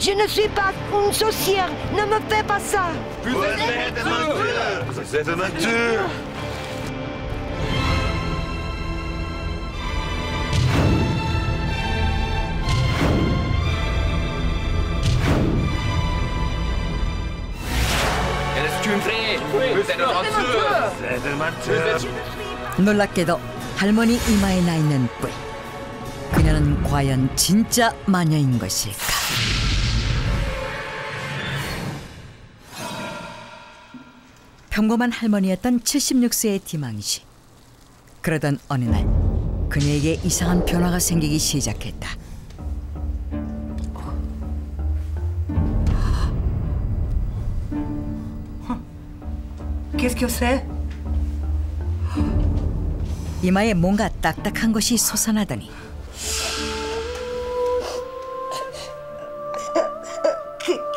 Je ne suis pas une sorcière. Ne me fais pas ça. Vous êtes un menteur. Vous êtes un menteur. 놀랍게도 할머니 이마에 나 있는 뿔. 그녀는 과연 진짜 마녀인 것일까? 평범한 할머니였던 76세의 디망시. 그러던 어느 날 그녀에게 이상한 변화가 생기기 시작했다. Qu'est-ce que c'est? 이마에 뭔가 딱딱한 것이 솟아나더니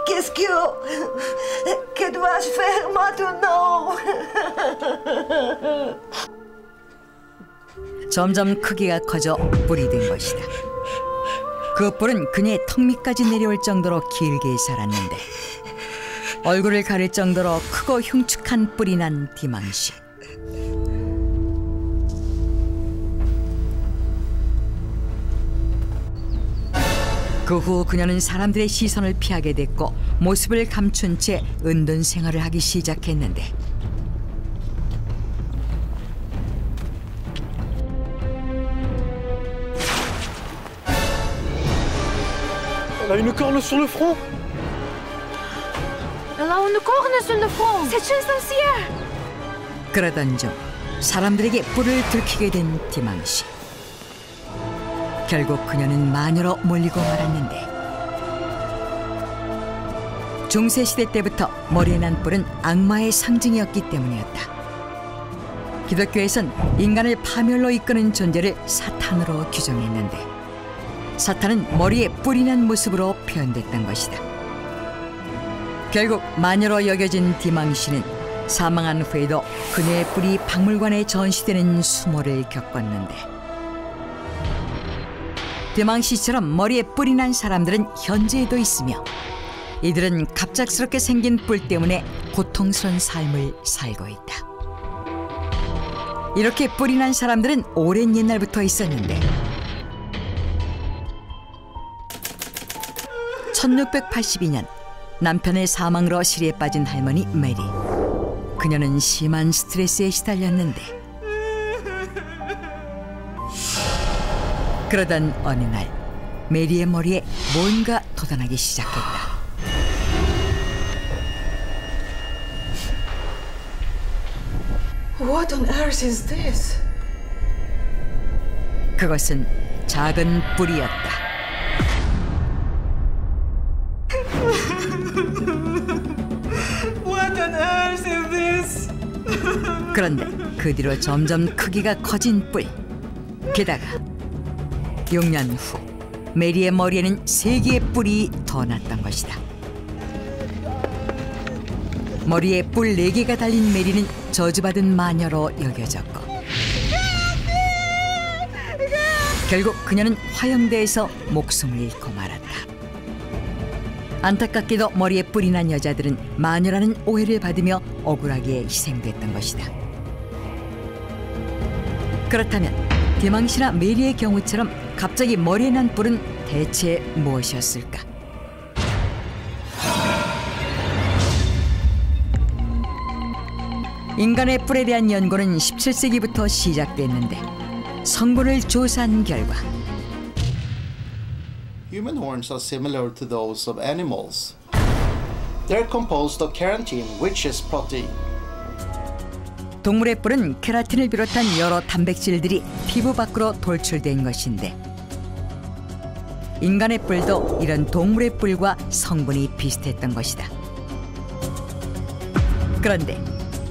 Qu'est-ce que dois-je faire maintenant? 점점 크기가 커져 뿔이 된 것이다. 그 뿔은 그녀의 턱 밑까지 내려올 정도로 길게 자랐는데 얼굴을 가릴 정도로 크고 흉측한 뿔이 난 디망시. 그 후 그녀는 사람들의 시선을 피하게 됐고 모습을 감춘 채 은둔 생활을 하기 시작했는데 Elle a une corne sur le front. Elle a une corne sur le front. C'est une sorcière. 그러던 중 사람들에게 뿔을 들키게 된 디망시. 결국 그녀는 마녀로 몰리고 말았는데 중세시대 때부터 머리에 난 뿔은 악마의 상징이었기 때문이었다. 기독교에선 인간을 파멸로 이끄는 존재를 사탄으로 규정했는데 사탄은 머리에 뿔이 난 모습으로 표현됐던 것이다. 결국 마녀로 여겨진 디망시는 사망한 후에도 그녀의 뿔이 박물관에 전시되는 수모를 겪었는데 디망시처럼 머리에 뿔이 난 사람들은 현재에도 있으며 이들은 갑작스럽게 생긴 뿔 때문에 고통스러운 삶을 살고 있다. 이렇게 뿔이 난 사람들은 오랜 옛날부터 있었는데 1682년 남편의 사망으로 시리에 빠진 할머니 메리. 그녀는 심한 스트레스에 시달렸는데 그러던 어느 날 메리의 머리에 뭔가 돋아나기 시작했다. What on earth is this? 그것은 작은 뿔이었다. What on earth is this? 그런데 그 뒤로 점점 크기가 커진 뿔. 게다가 6년 후 메리의 머리에는 3개의 뿔이 더 났던 것이다. 머리에 뿔 4개가 달린 메리는 저주받은 마녀로 여겨졌고 결국 그녀는 화형대에서 목숨을 잃고 말았다. 안타깝게도 머리에 뿔이 난 여자들은 마녀라는 오해를 받으며 억울하게 희생됐던 것이다. 그렇다면 디망시나 메리의 경우처럼 갑자기 머리에 난 뿔은 대체 무엇이었을까? 인간의 뿔에 대한 연구는 17세기부터 시작됐는데 성분을 조사한 결과 Human horns are similar to those of animals. They're composed of keratin, which is protein. 동물의 뿔은 케라틴을 비롯한 여러 단백질들이 피부 밖으로 돌출된 것인데 인간의 뿔도 이런 동물의 뿔과 성분이 비슷했던 것이다. 그런데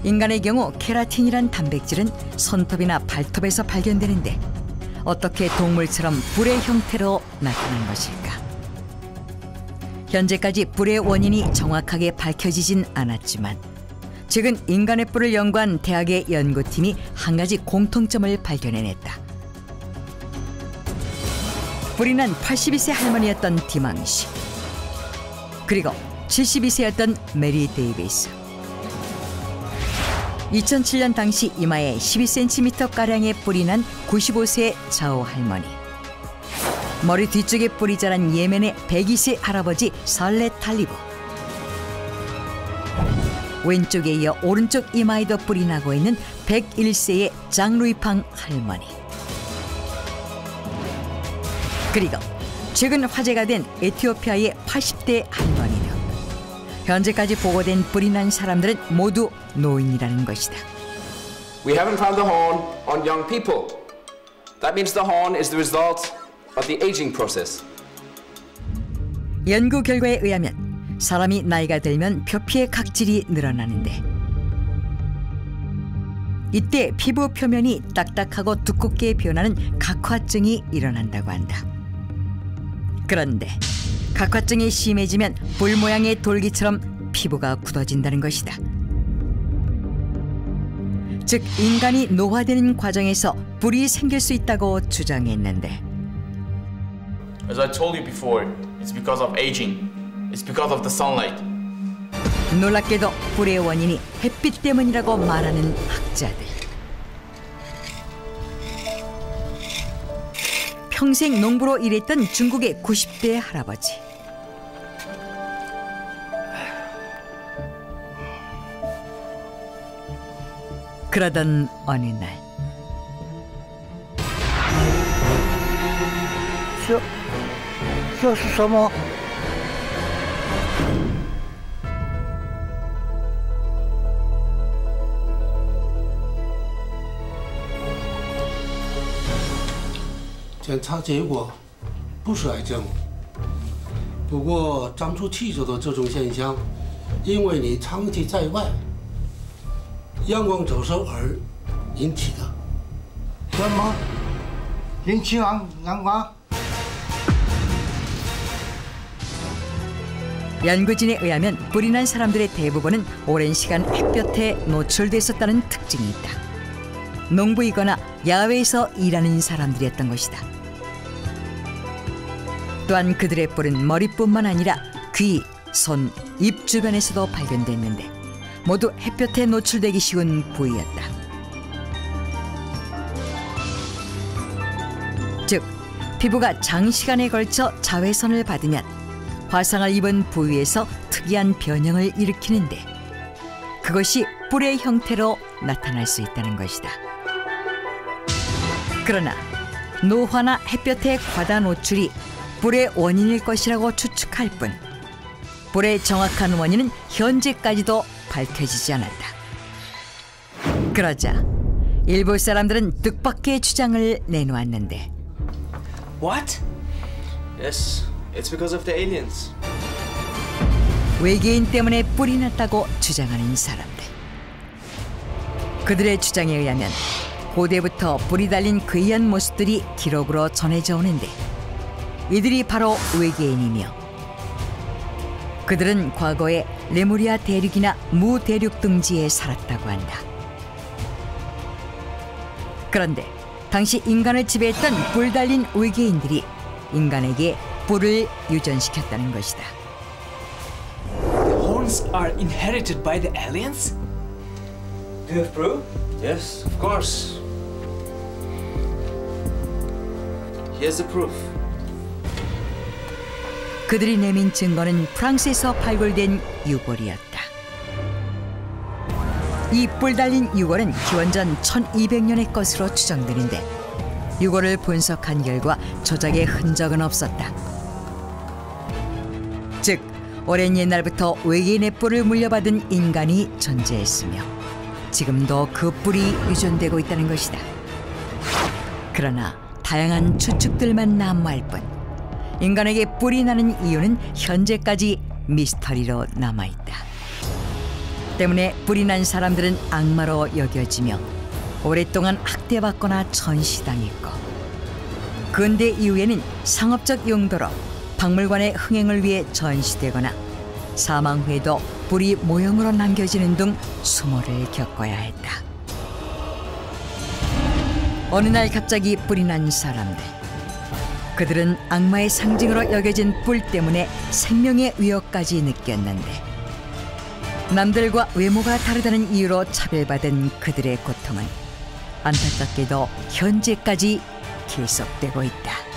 인간의 경우 케라틴이란 단백질은 손톱이나 발톱에서 발견되는데 어떻게 동물처럼 뿔의 형태로 나타난 것일까? 현재까지 뿔의 원인이 정확하게 밝혀지진 않았지만 최근 인간의 뿔을 연구한 대학의 연구팀이 한 가지 공통점을 발견해냈다. 뿔이 난 82세 할머니였던 디망 씨, 그리고 72세였던 메리 데이비스. 2007년 당시 이마에 12cm가량의 뿔이 난 95세 자오 할머니, 머리 뒤쪽에 뿔이 자란 예멘의 102세 할아버지 살레 탈리브, 왼쪽에 이어 오른쪽 이마에도 뿔이 나고 있는 101세의 장루이팡 할머니, 그리고 최근 화제가 된 에티오피아의 80대 할머니 등 현재까지 보고된 뿔이 난 사람들은 모두 노인이라는 것이다. We haven't found the horn on young people. That means the horn is the result of the aging process. 연구 결과에 의하면 사람이 나이가 들면 표피의 각질이 늘어나는데 이때 피부 표면이 딱딱하고 두껍게 변하는 각화증이 일어난다고 한다. 그런데 각화증이 심해지면 뿔 모양의 돌기처럼 피부가 굳어진다는 것이다. 즉 인간이 노화되는 과정에서 뿔이 생길 수 있다고 주장했는데, As I told you before, it's because of aging. It's because of the sunlight. 놀랍게도 뿔의 원인이 햇빛 때문이라고 말하는 학자들. 평생 농부로 일했던 중국의 90대 할아버지. 그러던 어느 날这是什么？ 检查结果不是癌症，不过长出气球的这种现象，因为你长期在外，阳光照射而引起的。什么？引起阳光？ 연구진에 의하면 뿔이 난 사람들의 대부분은 오랜 시간 햇볕에 노출됐었다는 특징이 있다. 농부이거나 야외에서 일하는 사람들이었던 것이다. 또한 그들의 뿔은 머리뿐만 아니라 귀, 손, 입 주변에서도 발견됐는데 모두 햇볕에 노출되기 쉬운 부위였다. 즉, 피부가 장시간에 걸쳐 자외선을 받으면 화상을 입은 부위에서 특이한 변형을 일으키는데 그것이 뿔의 형태로 나타날 수 있다는 것이다. 그러나 노화나 햇볕의 과다 노출이 뿔의 원인일 것이라고 추측할 뿐 뿔의 정확한 원인은 현재까지도 밝혀지지 않았다. 그러자 일부 사람들은 뜻밖의 주장을 내놓았는데 What? Yes, it's because of the aliens. 외계인 때문에 뿔이 났다고 주장하는 사람들. 그들의 주장에 의하면 고대부터 뿔이 달린 괴이한 모습들이 기록으로 전해져 오는데 이들이 바로 외계인이며 그들은 과거에 레무리아 대륙이나 무 대륙 등지에 살았다고 한다. 그런데 당시 인간을 지배했던 뿔 달린 외계인들이 인간에게 뿔을 유전시켰다는 것이다. The horns are inherited by the aliens? Do you have proof? Yes, of course. Here's the proof. 그들이 내민 증거는 프랑스에서 발굴된 유골이었다. 이 뿔 달린 유골은 기원전 1200년의 것으로 추정되는데 유골을 분석한 결과 조작의 흔적은 없었다. 즉, 오랜 옛날부터 외계인의 뿔을 물려받은 인간이 존재했으며 지금도 그 뿔이 유전되고 있다는 것이다. 그러나 다양한 추측들만 난무할 뿐 인간에게 뿔이 나는 이유는 현재까지 미스터리로 남아있다. 때문에 뿔이 난 사람들은 악마로 여겨지며 오랫동안 학대받거나 전시당했고, 근대 이후에는 상업적 용도로 박물관의 흥행을 위해 전시되거나 사망 후에도 뿔이 모형으로 남겨지는 등 수모를 겪어야 했다. 어느 날 갑자기 뿔이 난 사람들. 그들은 악마의 상징으로 여겨진 뿔 때문에 생명의 위협까지 느꼈는데, 남들과 외모가 다르다는 이유로 차별받은 그들의 고통은 안타깝게도 현재까지 계속되고 있다.